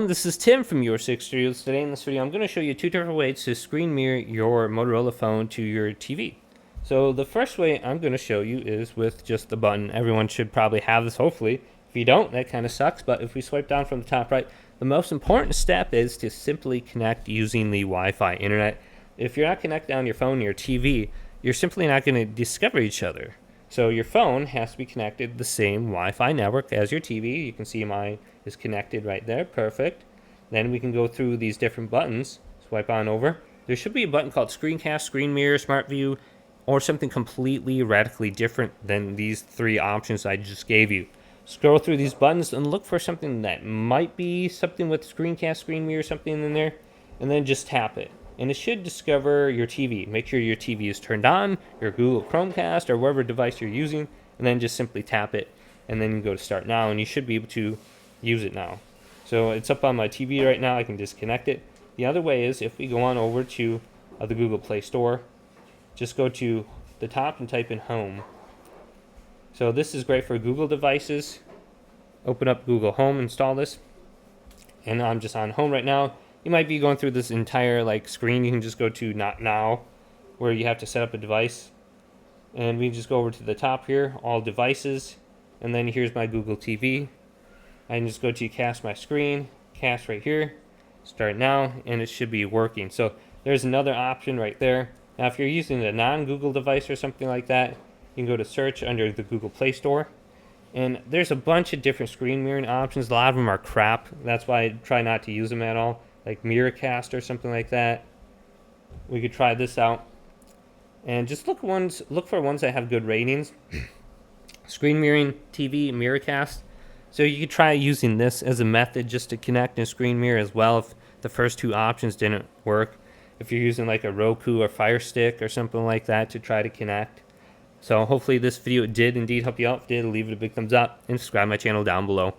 This is Tim from Your Six Studios. Today in this video I'm going to show you two different ways to screen mirror your Motorola phone to your TV. So the first way I'm going to show you is with just the button. Everyone should probably have this, hopefully. If you don't, that kind of sucks, but if we swipe down from the top right, the most important step is to simply connect using the Wi-Fi internet. If you're not connected on your phone or your TV, you're simply not going to discover each other. So your phone has to be connected to the same Wi-Fi network as your TV. You can see mine is connected right there. Perfect. Then we can go through these different buttons. Swipe on over. There should be a button called Screencast, Screen Mirror, Smart View, or something completely radically different than these three options I just gave you. Scroll through these buttons and look for something that might be something with Screencast, Screen Mirror, something in there, and then just tap it. And it should discover your TV. Make sure your TV is turned on, your Google Chromecast, or whatever device you're using, and then just simply tap it, and then you go to Start Now, and you should be able to use it now. So it's up on my TV right now. I can disconnect it. The other way is if we go on over to the Google Play Store, just go to the top and type in Home. So this is great for Google devices. Open up Google Home, install this, and I'm just on Home right now. You might be going through this entire screen. You can just go to Not Now, where you have to set up a device, and we can just go over to the top here, All Devices, and then here's my Google TV. I can just go to Cast My Screen, Cast right here, Start Now, and it should be working. So there's another option right there. Now if you're using a non-Google device or something like that, you can go to Search under the Google Play Store. And there's a bunch of different screen mirroring options. A lot of them are crap. That's why I try not to use them at all. Like Miracast or something like that. We could try this out. And just look for ones that have good ratings. Screen mirroring TV, Miracast. So you could try using this as a method just to connect and screen mirror as well if the first two options didn't work. If you're using like a Roku or Fire Stick or something like that to try to connect. So hopefully this video did indeed help you out. If it did, leave it a big thumbs up and subscribe to my channel down below.